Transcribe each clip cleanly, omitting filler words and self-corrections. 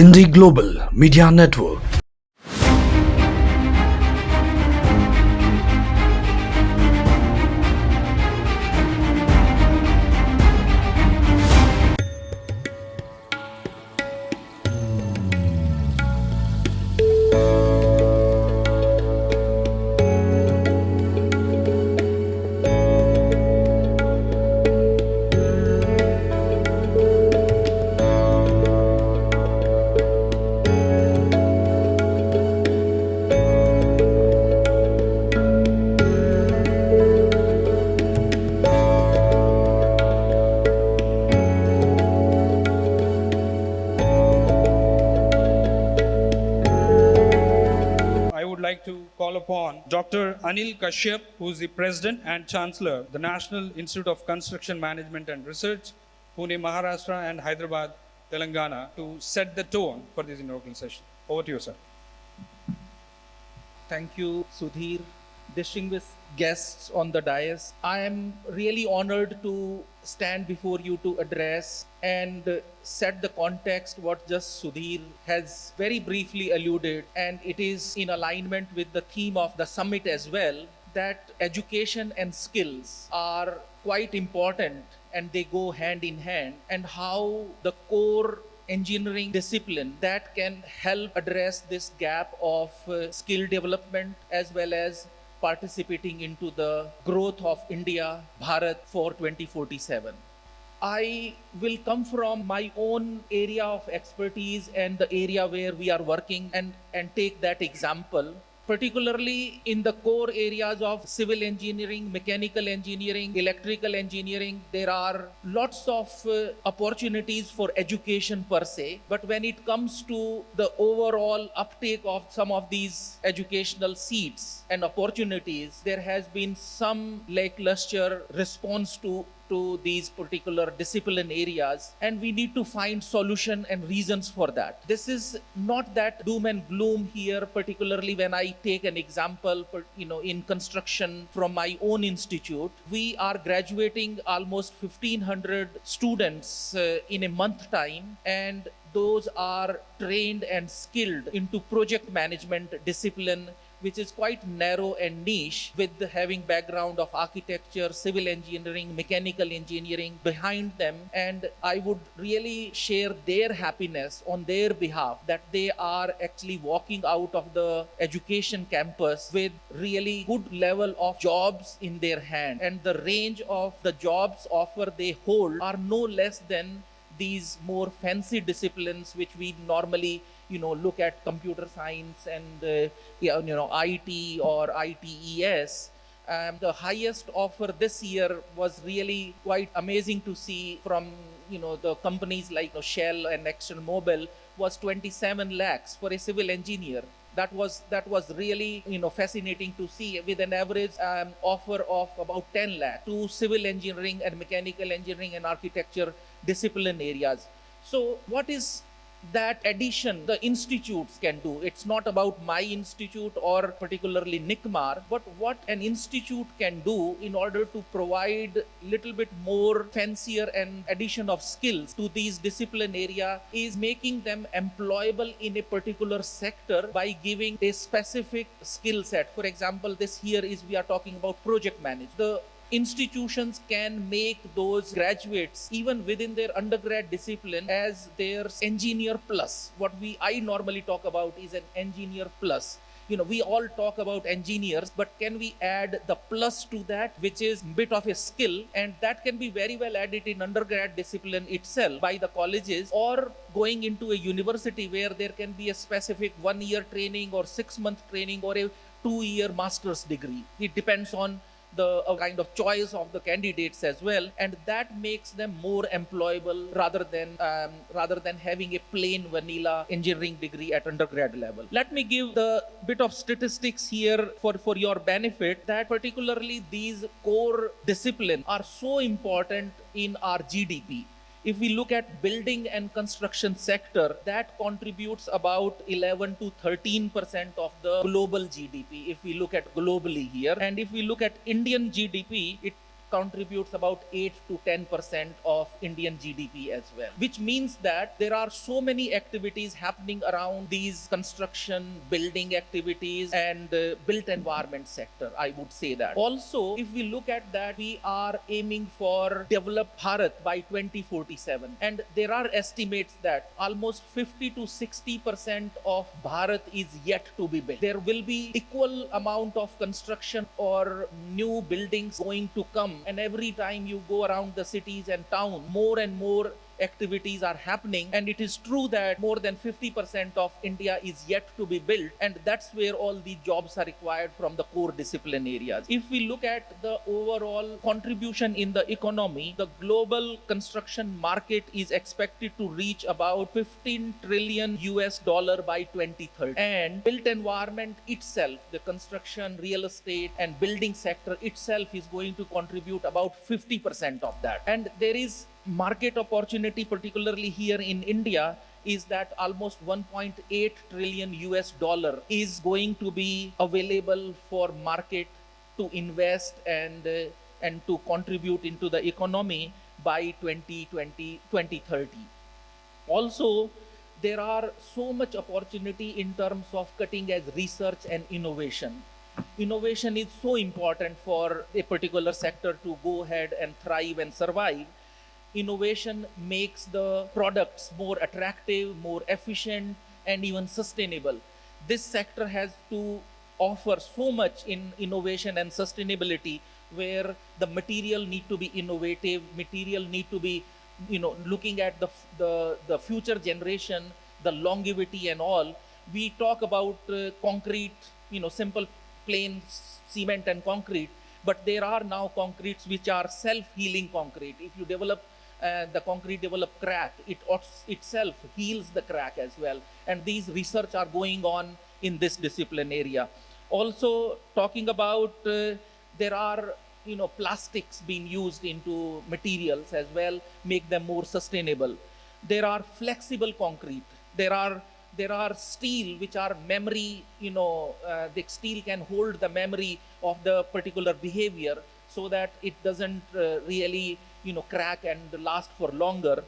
Indie Global Media Network. I would like to call upon Dr. Anil Kashyap, who is the President and Chancellor, the National Institute of Construction Management and Research, Pune, Maharashtra, and Hyderabad, Telangana, to set the tone for this inaugural session. Over to you, sir. Thank you, Sudhir. Distinguished guests on the dais, I am really honored to stand before you to address and set the context what just Sudhir has very briefly alluded, and it is in alignment with the theme of the summit as well, that education and skills are quite important and they go hand in hand, and how the core engineering discipline that can help address this gap of skill development as well as participating into the growth of India, Bharat for 2047. I will come from my own area of expertise and the area where we are working and take that example. Particularly in the core areas of civil engineering, mechanical engineering, electrical engineering, there are lots of opportunities for education per se. But when it comes to the overall uptake of some of these educational seats and opportunities, there has been some lackluster response to these particular discipline areas, and we need to find solution and reasons for that. This is not that doom and gloom here, particularly when I take an example, in construction from my own institute. We are graduating almost 1,500 students in a month time, and those are trained and skilled into project management discipline, which is quite narrow and niche, with having background of architecture, civil engineering, mechanical engineering behind them. And I would really share their happiness on their behalf that they are actually walking out of the education campus with really good level of jobs in their hand. And the range of the jobs offer they hold are no less than these more fancy disciplines which we normally look at, computer science and IT or ITES. The highest offer this year was really quite amazing to see from the companies like Shell and ExxonMobil was 27 lakhs for a civil engineer. That was really fascinating to see, with an average offer of about 10 lakh to civil engineering and mechanical engineering and architecture discipline areas. So what is that addition the institutes can do? It's not about my institute or particularly NICMAR, but what an institute can do in order to provide little bit more fancier and addition of skills to these discipline area is making them employable in a particular sector by giving a specific skill set. For example, this here is we are talking about project management. The institutions can make those graduates even within their undergrad discipline as their engineer plus. What I normally talk about is an engineer plus. We all talk about engineers, but can we add the plus to that, which is bit of a skill, and that can be very well added in undergrad discipline itself by the colleges, or going into a university where there can be a specific 1-year training or 6-month training or a 2-year master's degree. It depends on the kind of choice of the candidates as well, and that makes them more employable rather than having a plain vanilla engineering degree at undergrad level. Let me give the bit of statistics here for your benefit, that particularly these core disciplines are so important in our GDP. If we look at building and construction sector, that contributes about 11 to 13% of the global GDP. If we look at globally here, and if we look at Indian GDP, it contributes about 8 to 10% of Indian GDP as well, which means that there are so many activities happening around these construction, building activities, and built environment sector, I would say that. Also, if we look at that, we are aiming for developed Bharat by 2047. And there are estimates that almost 50 to 60% of Bharat is yet to be built. There will be equal amount of construction or new buildings going to come. And every time you go around the cities and towns, more and more activities are happening, and it is true that more than 50% of India is yet to be built, and that's where all the jobs are required from the core discipline areas. If we look at the overall contribution in the economy, the global construction market is expected to reach about 15 trillion US dollar by 2030, and built environment itself, the construction, real estate and building sector itself is going to contribute about 50% of that. And there is market opportunity, particularly here in India, is that almost 1.8 trillion US dollar is going to be available for market to invest and to contribute into the economy by 2030. Also, there are so much opportunity in terms of cutting edge research and innovation. Innovation is so important for a particular sector to go ahead and thrive and survive. Innovation makes the products more attractive, more efficient, and even sustainable. This sector has to offer so much in innovation and sustainability, where the material need to be innovative, material need to be, looking at the future generation, the longevity and all. We talk about concrete, simple plain cement and concrete, but there are now concretes which are self-healing concrete. If you develop the concrete develop crack, it itself heals the crack as well. And these research are going on in this discipline area. Also, talking about there are plastics being used into materials as well, make them more sustainable. There are flexible concrete. There are steel which are memory. The steel can hold the memory of the particular behavior, so that it doesn't really crack and last for longer.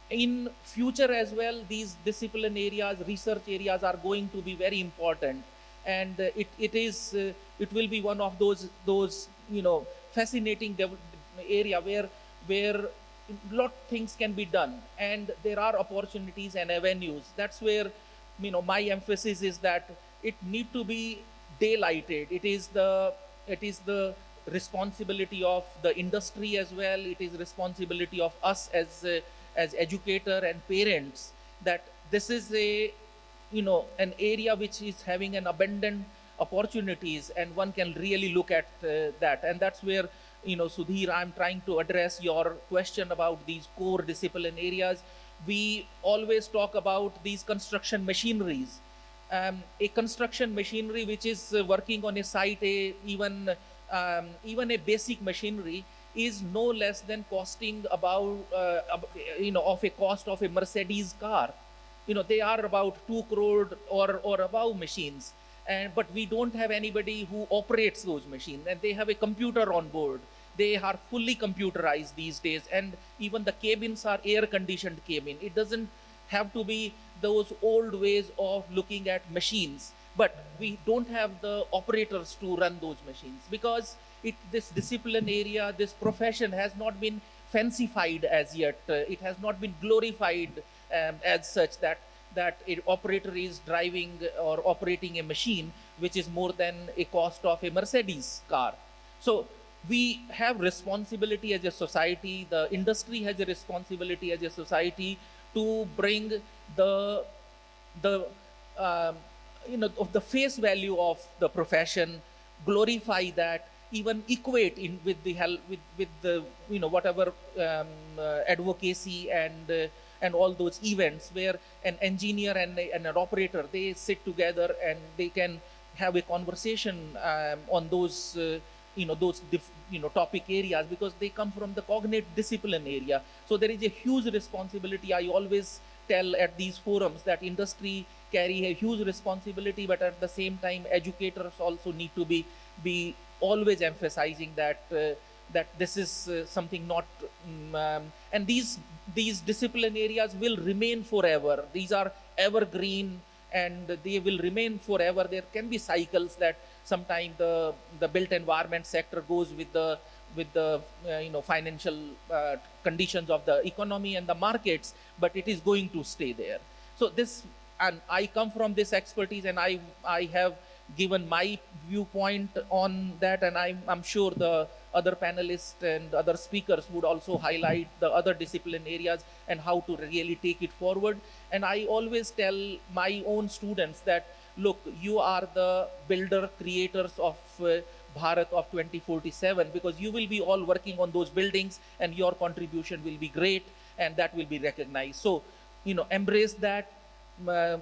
In future as well, these discipline areas, research areas are going to be very important, and it will be one of those fascinating area where lot things can be done, and there are opportunities and avenues. That's where my emphasis is that it need to be daylighted. It is the responsibility of the industry as well. It is responsibility of us as educator and parents, that this is an area which is having an abundant opportunities, and one can really look at that. And that's where Sudhir, I'm trying to address your question about these core discipline areas. We always talk about these construction machineries. A construction machinery which is working on a site, even a basic machinery is no less than costing about of a cost of a Mercedes car. They are about 2 crore or above machines, but we don't have anybody who operates those machines, and they have a computer on board. They are fully computerized these days, and even the cabins are air conditioned cabin. It doesn't have to be those old ways of looking at machines, but we don't have the operators to run those machines, because this discipline area, this profession has not been fancified as yet. It has not been glorified as such that an operator is driving or operating a machine which is more than a cost of a Mercedes car. So we have responsibility as a society, the industry has a responsibility as a society to bring the face value of the profession, glorify that, even equate in with the help with the whatever advocacy and all those events where an engineer and an operator, they sit together and they can have a conversation on those topic areas, because they come from the cognitive discipline area. So there is a huge responsibility. I always tell at these forums that industry carry a huge responsibility, but at the same time educators also need to be always emphasizing that that this is something not, and these discipline areas will remain forever. These are evergreen and they will remain forever. There can be cycles that sometime the built environment sector goes with the financial conditions of the economy and the markets, but it is going to stay there. So this, and I come from this expertise, and I have given my viewpoint on that, and I'm sure the other panelists and other speakers would also highlight the other discipline areas and how to really take it forward. And I always tell my own students that, look, you are the builder creators of Bharat of 2047, because you will be all working on those buildings and your contribution will be great and that will be recognized. So, embrace that,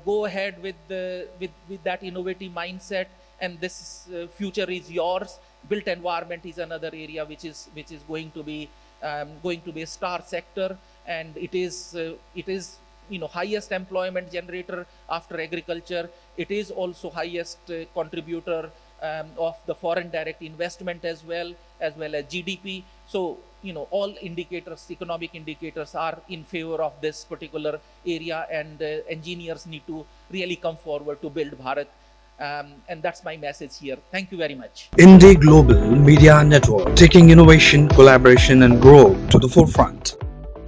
go ahead with that innovative mindset, and this future is yours. Built environment is another area which is going to be a star sector, and it is highest employment generator after agriculture. It is also highest contributor of the foreign direct investment as well as GDP. So all indicators, economic indicators, are in favor of this particular area, and engineers need to really come forward to build Bharat. And that's my message here. Thank you very much. Indie Global Media Network, taking innovation, collaboration, and growth to the forefront.